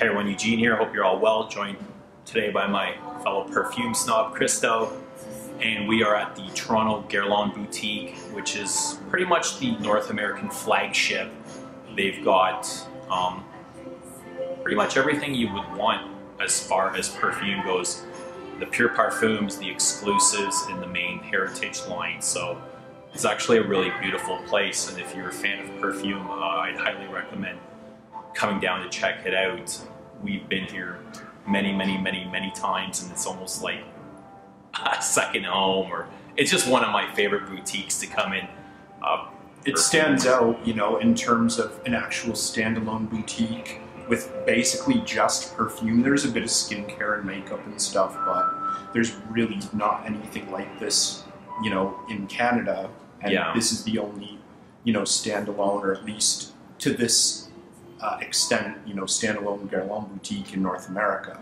Hey everyone, Eugene here. Hope you're all well. Joined today by my fellow perfume snob, Christo. And we are at the Toronto Guerlain Boutique, which is pretty much the North American flagship. They've got pretty much everything you would want as far as perfume goes. The pure parfums, the exclusives, and the main heritage line. So it's actually a really beautiful place. And if you're a fan of perfume, I'd highly recommend coming down to check it out. We've been here many times, and it's almost like a second home, or it's just one of my favorite boutiques to come in. It stands out, you know, in terms of an actual standalone boutique with basically just perfume. There's a bit of skincare and makeup and stuff, but there's really not anything like this, you know, in Canada. And yeah, this is the only, you know, standalone, or at least to this extent, you know, standalone Guerlain boutique in North America.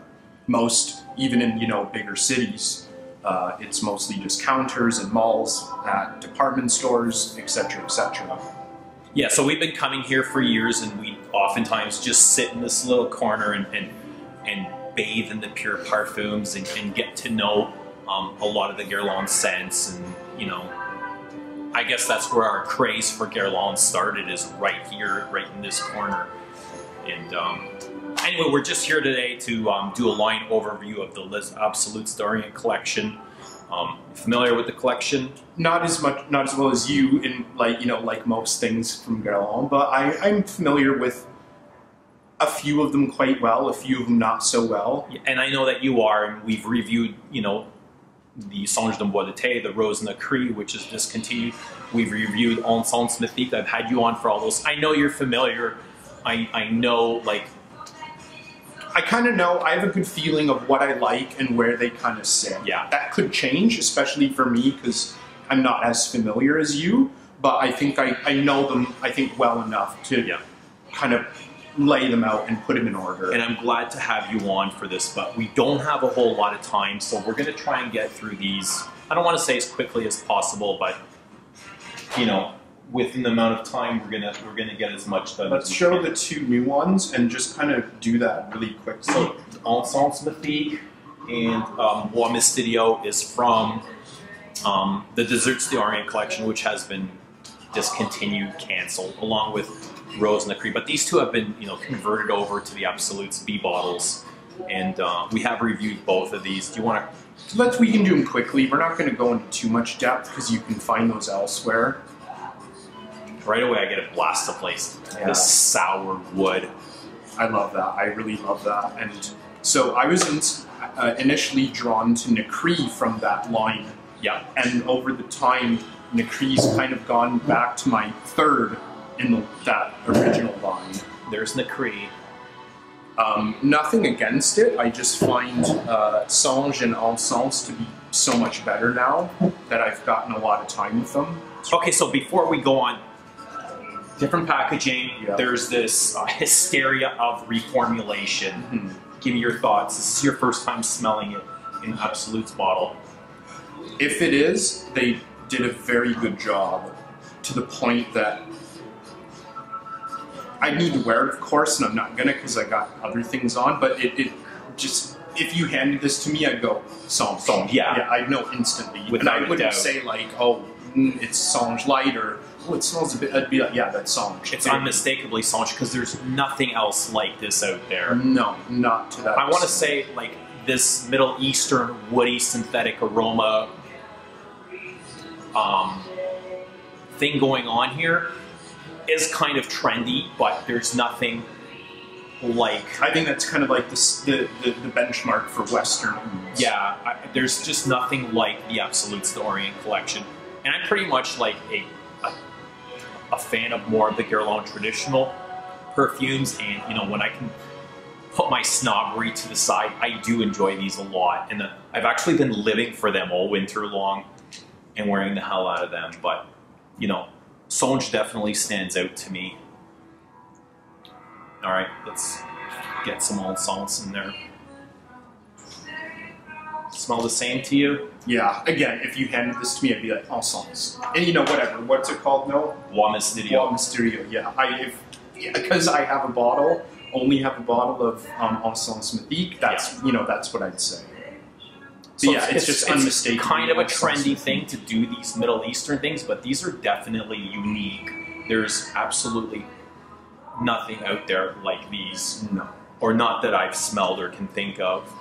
Most, even in, you know, bigger cities, it's mostly discounters and malls, department stores, etc., etc. Yeah, so we've been coming here for years, and we oftentimes just sit in this little corner and bathe in the pure parfums and get to know a lot of the Guerlain scents. And, you know, I guess that's where our craze for Guerlain started, is right here, right in this corner. And anyway, we're just here today to do a line overview of the Les Absoluts D'Orient collection. Familiar with the collection? Not as well as you, in like most things from Guerlain, but I'm familiar with a few of them quite well, a few of them not so well. Yeah, and I know that you are, and we've reviewed, you know, the Sange de Bois, the Rose and the Cuir, which is discontinued. We've reviewed Encens, Mythique. I've had you on for all those. I know you're familiar. I know, like, I kind of know, I have a good feeling of what I like and where they kind of sit. Yeah. That could change, especially for me, because I'm not as familiar as you, but I think I know them, I think, well enough to kind of lay them out and put them in order. And I'm glad to have you on for this, but we don't have a whole lot of time, so we're going to try and get through these, I don't want to say as quickly as possible, but, you know, within the amount of time we're gonna get as much done. Let's show the two new ones and just kind of do that really quickly. So Encens Mythique and Bois Mystérieux is from the Desserts d'Orient collection, which has been discontinued, cancelled, along with Rose and the Cuir. But these two have been, you know, converted over to the Absoluts B bottles, and we have reviewed both of these. Do you want to? We can do them quickly. We're not going to go into too much depth because you can find those elsewhere. Right away, I get a blast of place. Yeah. This sour wood. I love that. I really love that. And so I was initially drawn to Cuir from that line. Yeah. And over the time, Cuir's kind of gone back to my third in that original line. There's Cuir. Nothing against it. I just find Sange and Encens to be so much better now that I've gotten a lot of time with them. Okay, so before we go on, different packaging, yeah. There's this hysteria of reformulation. Mm-hmm. Give me your thoughts. This is your first time smelling it in Absolut's bottle. If it is, they did a very good job, to the point that I need to wear it, of course, and I'm not gonna because I got other things on, but it just, if you handed this to me, I'd go, Sange. Yeah, I'd know instantly. Without and I wouldn't doubt. say like, oh, it's Sange light, or oh, it smells a bit, I'd be like, yeah, that's Sange. It's unmistakably Sange, because there's nothing else like this out there. No, not to that I want to say, like, this Middle Eastern woody synthetic aroma thing going on here is kind of trendy, but there's nothing like... I think that's kind of like the benchmark for Western oods. Yeah, there's just nothing like the Absoluts D'Orient collection. And I'm pretty much like a fan of more of the Guerlain traditional perfumes, and, you know, when I can put my snobbery to the side, I do enjoy these a lot. And I've actually been living for them all winter long and wearing the hell out of them. But, you know, Sange definitely stands out to me. All right, let's get some Encens in there. Smell the same to you? Yeah, again, if you handed this to me, I'd be like, Encens. And you know, whatever, what's it called, no? Bois Mystérieux. Bois Mystérieux, yeah. Because I have a bottle only have a bottle of Encens Mythique, that's that's what I'd say. So yeah, it's just unmistakable. Kind of a trendy thing to do these Middle Eastern things, but these are definitely unique. There's absolutely nothing out there like these, No. Or not that I've smelled or can think of.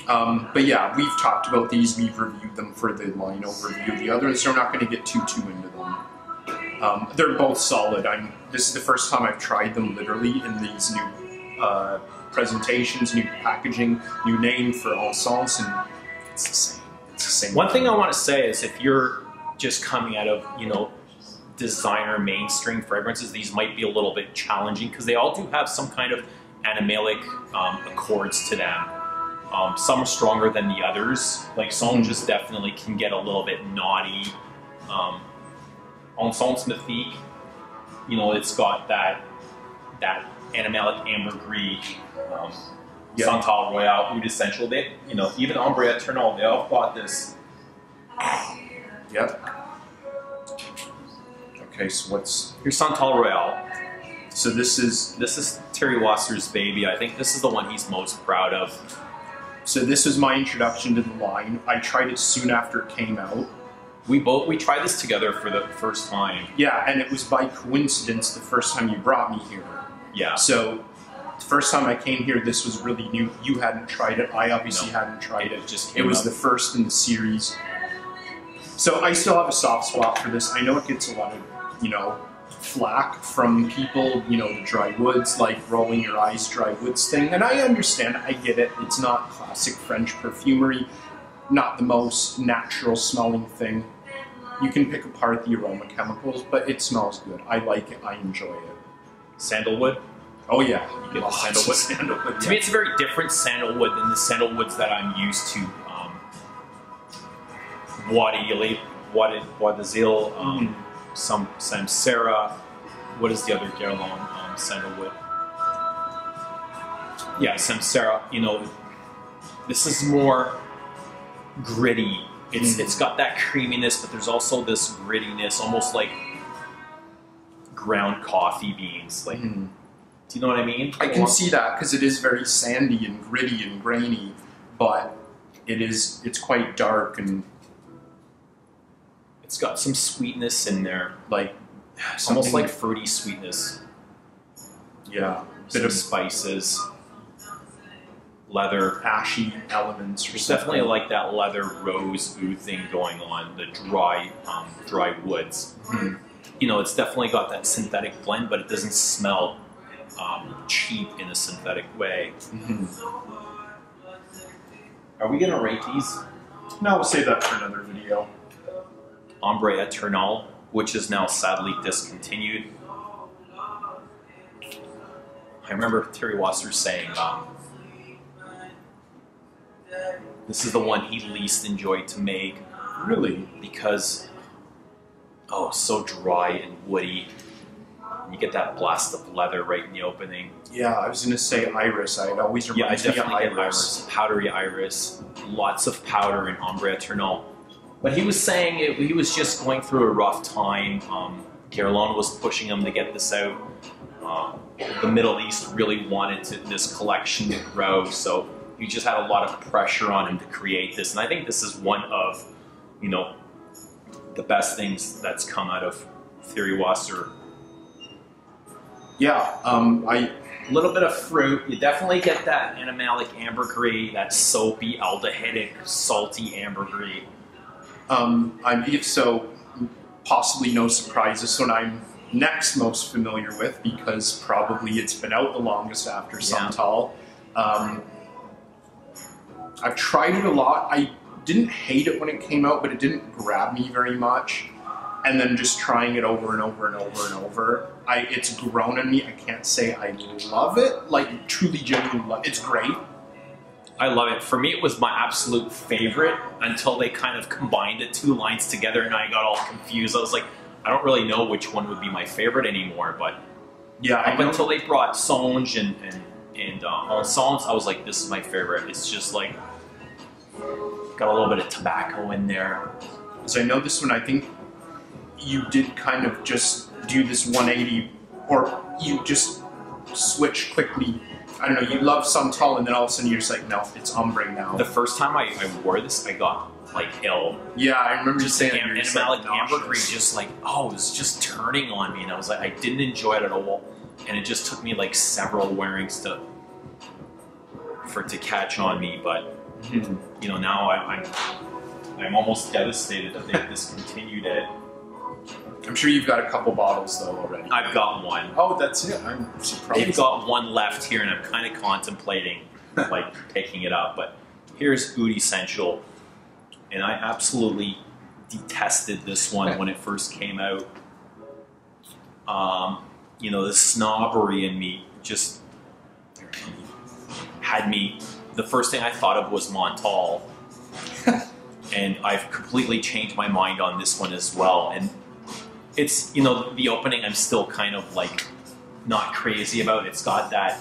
But yeah, we've talked about these. We've reviewed them for the line overview. The others, I'm not going to get too into them. They're both solid. This is the first time I've tried them literally in these new presentations, new packaging, new name for Encens, and it's the same. It's the same. One thing I want to say is if you're just coming out of, designer mainstream fragrances, these might be a little bit challenging because they all do have some kind of animalic accords to them. Some are stronger than the others. Like some just definitely can get a little bit naughty. Encens Mythique, it's got that animalic ambergris. Santal Royal, Oud Essentiel. They, even Ombre Eternal, they all got this. Yep. Okay, so here's Santal Royal. So this is Thierry Wasser's baby. I think this is the one he's most proud of. So this was my introduction to the line. I tried it soon after it came out. We tried this together for the first time. Yeah, and it was by coincidence the first time you brought me here. Yeah. So the first time I came here, this was really new. You hadn't tried it. I obviously hadn't tried it. It was the first in the series. So I still have a soft spot for this. I know it gets a lot of, flack from people, the dry woods, like rolling your eyes dry woods thing. And I understand, I get it. It's not classic French perfumery, not the most natural smelling thing. You can pick apart the aroma chemicals, but it smells good. I like it. I enjoy it. Sandalwood? Oh yeah. You get the sandalwood. Sandalwood, To me, it's a very different sandalwood than the sandalwoods that I'm used to. Bois d'Azil, some Samsara. What is the other Guerlain sandalwood? Yeah, Samsara. This is more gritty. It's got that creaminess, but there's also this grittiness, almost like ground coffee beans. Like, do you know what I mean? I can see that because it is very sandy and gritty and grainy, but it's quite dark and it's got some sweetness in there, like almost like fruity sweetness. Yeah, Bit of spices, leather, ashy elements. There's definitely like that leather rose oud thing going on. The dry woods. It's definitely got that synthetic blend, but it doesn't smell cheap in a synthetic way. Are we gonna rate these? No, we'll save that for another video. Ombre Eternal, which is now sadly discontinued. I remember Thierry Wasser saying this is the one he least enjoyed to make. Really? Because, so dry and woody. You get that blast of leather right in the opening. Yeah, I was going to say iris. It always reminds me of iris. Powdery iris. Lots of powder in Ombre Eternal. But he was saying he was just going through a rough time. Guerlain was pushing him to get this out. The Middle East really wanted this collection to grow, so he just had a lot of pressure on him to create this. And I think this is one of, the best things that's come out of Thierry Wasser. Yeah, a little bit of fruit. You definitely get that animalic ambergris, that soapy, aldehydic, salty ambergris. If so, possibly no surprise. This one I'm next most familiar with because probably it's been out the longest after Santal. I've tried it a lot. I didn't hate it when it came out, but it didn't grab me very much. And then just trying it over and over and over and over, it's grown on me. I can't say I love it, like truly genuinely love it. It's great. I love it. For me, it was my absolute favorite until they kind of combined the two lines together and I got all confused. I was like, I don't really know which one would be my favorite anymore, but yeah, up until they brought Songe and Encens, I was like, this is my favorite. It's just like, got a little bit of tobacco in there. Because I know this one, I think you did kind of just do this 180, or you just switch quickly? I don't know, you love Santal and then all of a sudden you're just like, no, it's Ombre now. The first time I wore this, I got like ill. Yeah, I remember just saying animalic ambergris just like, oh, it was just turning on me, and I was like, I didn't enjoy it at all, and it just took me like several wearings for it to catch on me. But you know, now I'm almost devastated that they discontinued it. I'm sure you've got a couple bottles though already. I've got one. Oh, that's it. I'm surprised. They've got one left here, and I'm kind of contemplating like picking it up. But here's Oud Essentiel. And I absolutely detested this one when it first came out. You know, the snobbery in me just had me. The first thing I thought of was Montal, and I've completely changed my mind on this one as well. And it's, you know, the opening I'm still kind of like not crazy about. It's got that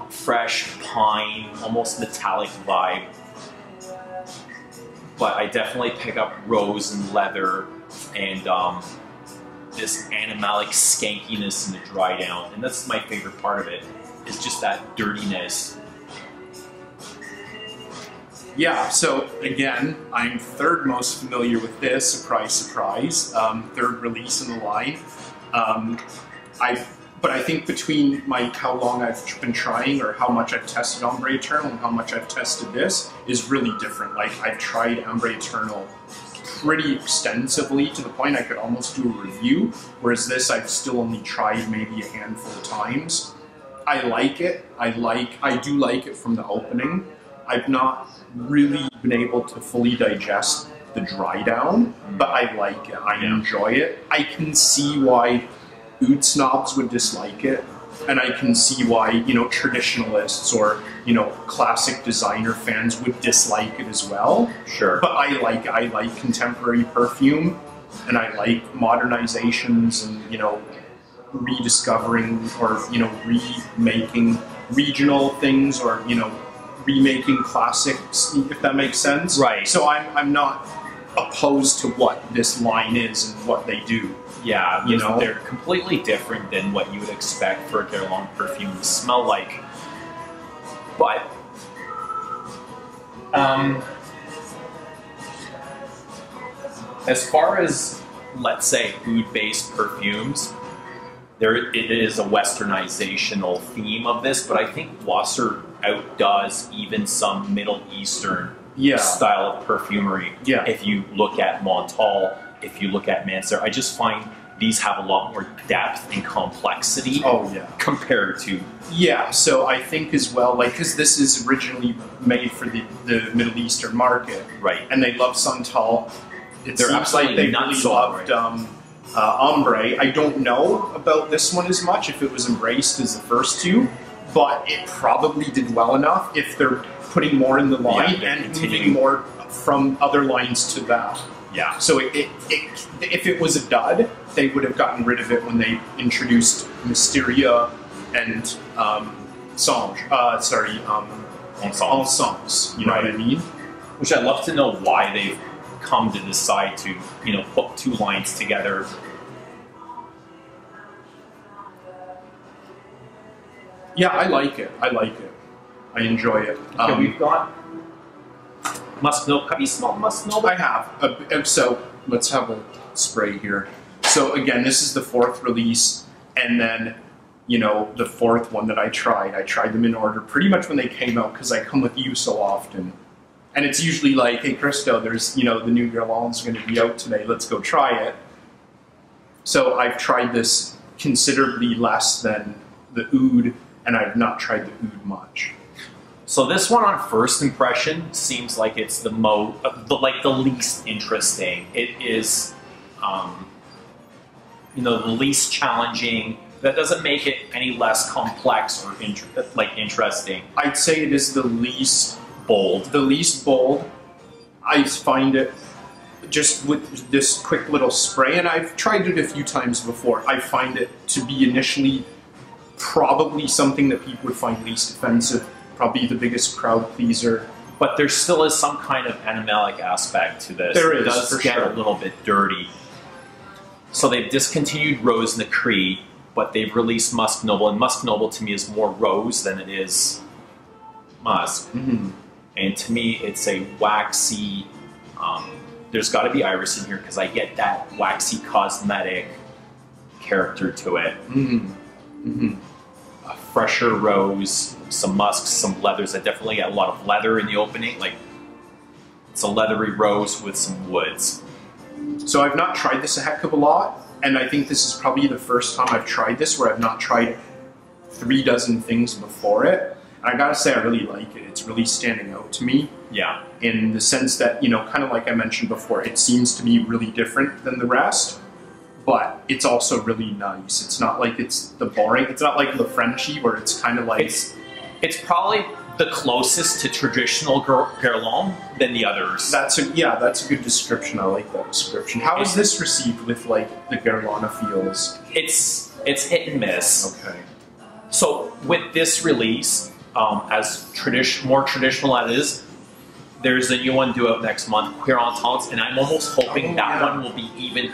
fresh pine, almost metallic vibe. But I definitely pick up rose and leather and this animalic skankiness in the dry down. And that's my favorite part of it, is just that dirtiness. Yeah, so again, I'm third most familiar with this, surprise, surprise, third release in the line. But I think between how long I've been trying, or how much I've tested Ombre Eternal and how much I've tested this, is really different. Like, I've tried Ombre Eternal pretty extensively to the point I could almost do a review, whereas this I've still only tried maybe a handful of times. I like it. I do like it from the opening. I've not really been able to fully digest the dry down, but I like it. I enjoy it. I can see why oud snobs would dislike it, and I can see why, you know, traditionalists or, you know, classic designer fans would dislike it as well. Sure. But I like contemporary perfume, and I like modernizations and, you know, rediscovering or, you know, remaking regional things, or, you know, remaking classics, if that makes sense. Right. So I'm not opposed to what this line is and what they do. Yeah, you know, they're completely different than what you would expect for a Guerlain perfume to smell like. But as far as, let's say, oud-based perfumes, it is a westernizational theme of this, but I think Bois outdoes even some Middle Eastern style of perfumery. Yeah. If you look at Montal, if you look at Manser, I just find these have a lot more depth and complexity. Oh yeah. Compared to. Yeah, so I think as well, like, because this is originally made for the Middle Eastern market. Right. And they love Santal. It They're seems like they really loved Ambre. I don't know about this one as much, if it was embraced as the first two, but it probably did well enough if they're putting more in the line and moving more from other lines to that. Yeah. So if it was a dud, they would have gotten rid of it when they introduced Mystérieux and Encens. You know what I mean? Which I'd love to know why they've come to decide to, you know, put two lines together. Yeah, I like it. I like it. I enjoy it. Okay, we've got Musk Milk. Have you smelled Musk Milk? I have. So let's have a spray here. So again, this is the fourth release, and then, you know, the fourth one that I tried them in order pretty much when they came out, because I come with you so often. And it's usually like, hey, Christo, there's, you know, the new Guerlain's going to be out today. Let's go try it. So I've tried this considerably less than the oud, and I've not tried the oud much. So this one, on first impression, seems like it's the least interesting. It is, you know, the least challenging. That doesn't make it any less complex or interesting. I'd say it is the least bold. The least bold. I find it, just with this quick little spray, and I've tried it a few times before, I find it to be initially probably something that people would find least offensive, probably the biggest crowd pleaser. But there still is some kind of animalic aspect to this. There is, it does for get sure. a little bit dirty. So they've discontinued Rose and the Cuir, but they've released Musk Noble, and Musk Noble to me is more rose than it is musk. And to me, it's a waxy, there's got to be iris in here because I get that waxy cosmetic character to it. A fresher rose, some musks, some leathers. I definitely get a lot of leather in the opening. Like, it's a leathery rose with some woods. So I've not tried this a heck of a lot, and I think this is probably the first time I've tried this where I've not tried 3 dozen things before it. And I gotta say, I really like it. It's really standing out to me. Yeah. In the sense that, you know, kind of like I mentioned before, it seems to me really different than the rest, but it's also really nice. It's not like it's the boring, it's not like the Frenchie where it's kind of like... It's probably the closest to traditional Guerlain than the others. Yeah, that's a good description. I like that description. How is this received with like the Guerlain feels? It's hit and miss. Okay. So with this release, as more traditional as it is, there's a new one due out next month, Cuir, and I'm almost hoping that one will be even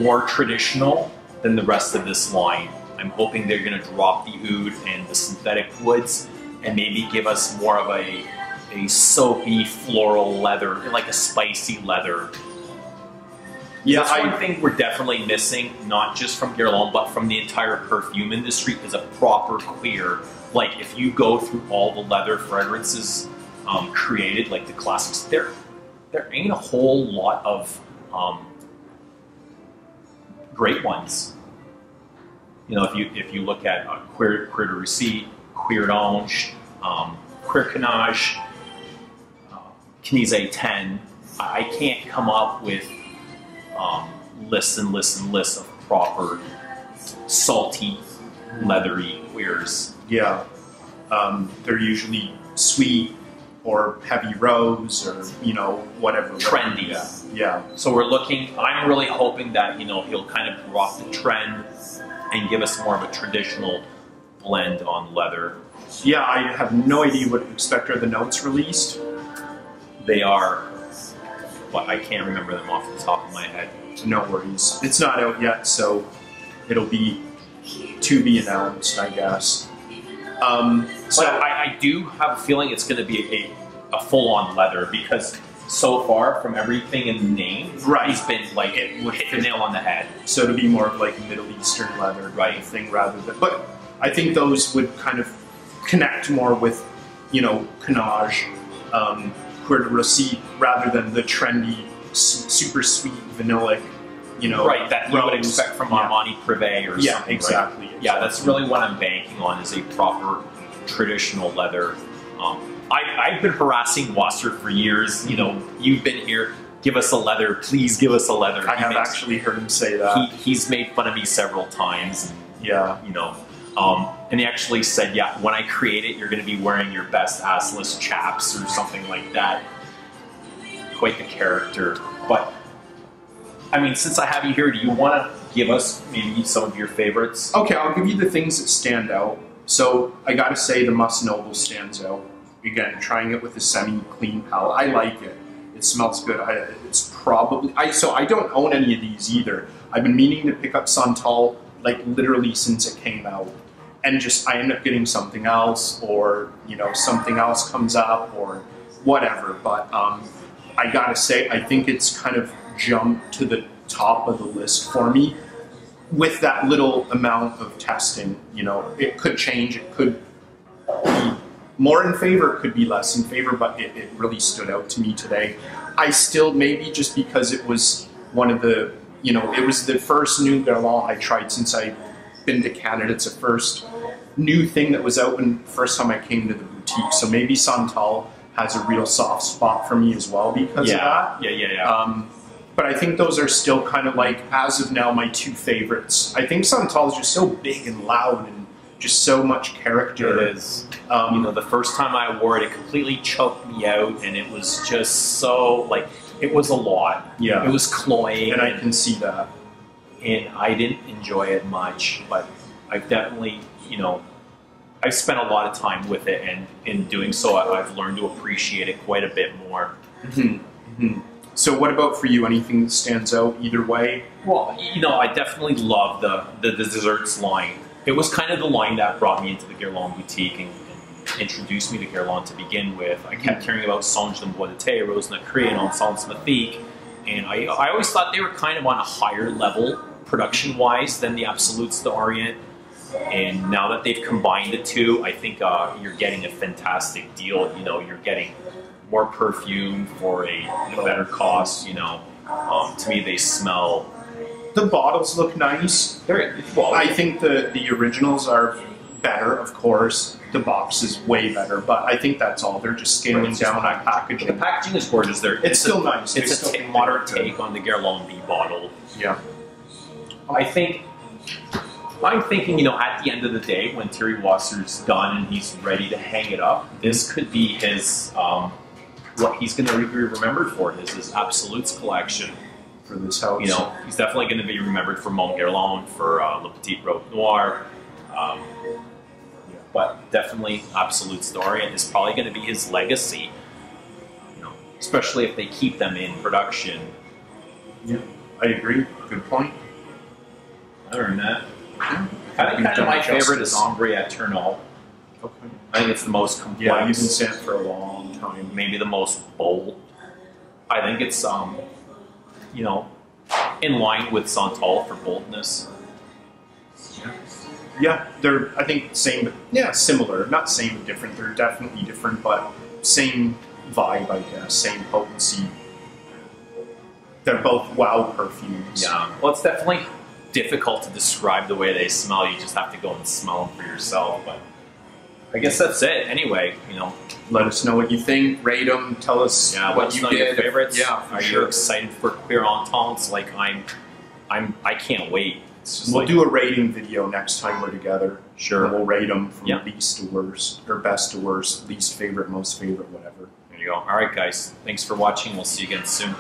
more traditional than the rest of this line. I'm hoping they're going to drop the oud and the synthetic woods and maybe give us more of a soapy floral leather, like a spicy leather. Yeah, that's one thing we're definitely missing, not just from Guerlain, but from the entire perfume industry, is a proper Cuir. Like, if you go through all the leather fragrances created, like the classics, there ain't a whole lot of great ones. You know, if you look at Cuir de Russie, Cuir d'Ange, Cuir Canage, Knise 10, I can't come up with lists and lists and lists of proper salty, leathery Cuirs. Yeah, they're usually sweet or heavy rose or, you know, whatever. Trendy. Yeah. So I'm really hoping that, you know, he'll kind of drop the trend and give us more of a traditional blend on leather. Yeah, I have no idea what to expect. Are the notes released? They are, but I can't remember them off the top of my head. No worries. It's not out yet, so it'll be to be announced, I guess. So I do have a feeling it's going to be a full-on leather, because so far from everything in the name, he's been like hit the nail on the head. So to be more of like a Middle Eastern leather thing rather than, but I think those would kind of connect more with, you know, Canage, Cuir de Russie, rather than the trendy, super sweet vanillic, you know, that you would expect from Armani Privé or something. Yeah, exactly. Yeah, that's really what I'm banking on, is a proper traditional leather. I've been harassing Wasser for years. You know, you've been here. Give us a leather, please give us a leather. I have actually heard him say that. He's made fun of me several times. And, yeah, you know, and he actually said, yeah, when I create it, you're going to be wearing your best assless chaps or something like that. Quite the character. But I mean, since I have you here, do you want to give us maybe some of your favorites? Okay, I'll give you the things that stand out. So I got to say, the Musk Noble stands out. Again, trying it with a semi-clean palette, I like it. It smells good. It's probably so I don't own any of these either. I've been meaning to pick up Santal like literally since it came out, and just I end up getting something else, or you know, something else comes up or whatever. But I gotta say, I think it's kind of jumped to the top of the list for me with that little amount of testing. You know, it could change. It could be more in favor, it could be less in favor, but it really stood out to me today. I still, maybe just because it was one of the, you know, it was the first new Guerlain I tried since I've been to Canada. It's the first new thing that was out when first time I came to the boutique. So maybe Santal has a real soft spot for me as well because of that. Yeah. But I think those are still kind of like, as of now, my 2 favorites. I think Santal is just so big and loud and just so much character. It is. You know, the first time I wore it, it completely choked me out, and it was just so, like, it was a lot. Yeah. It was cloying. And I can see that. And I didn't enjoy it much, but I've definitely, you know, I've spent a lot of time with it, and in doing so, I've learned to appreciate it quite a bit more. So what about for you? Anything that stands out either way? Well, you know, I definitely love the desserts line. It was kind of the line that brought me into the Guerlain boutique and introduced me to Guerlain to begin with. I kept hearing about Songe de Bois d'été, Rose Nacré, and Encens Mythique, and I always thought they were kind of on a higher level production-wise than the Absolutes D'Orient. And now that they've combined the two, I think you're getting a fantastic deal. You know, you're getting more perfume for a better cost. You know, to me they smell. The bottles look nice. Well, I think the originals are better, of course. The box is way better, but I think that's all. They're just scaling down on packaging. The packaging is gorgeous. It's still nice. It's a modern take on the Guerlain B bottle. Yeah. I'm thinking, you know, at the end of the day, when Thierry Wasser's done and he's ready to hang it up, this could be his, what he's going to be remembered for, his Absolutes collection. For this house. You know, he's definitely going to be remembered for Mont Guerlain, for Le Petit Robe Noir, but definitely Absolutes D'Orient is probably going to be his legacy, you know, especially if they keep them in production. Yeah, I agree. Good point. Other than that, I think kind of my favorite is Ombre Eternal. Okay. I think it's the most complex. Yeah, you've been saying it for a long time. Maybe the most bold. I think it's, you know, in line with Santal for boldness. Yeah, they're, I think, same, but yeah, similar. Not same but different. They're definitely different, but same vibe, I guess. Same potency. They're both wow perfumes. Yeah. Well, it's definitely difficult to describe the way they smell. You just have to go and smell them for yourself. But I guess that's it. Anyway, you know, let us know what you think. Rate them. Tell us what you did. Your favorites. Yeah, are you excited for Cuir Encens? Like I can't wait. We'll do a rating video next time we're together. Sure. And we'll rate them from least to worst, or best to worst, least favorite, most favorite, whatever. There you go. All right, guys. Thanks for watching. We'll see you again soon.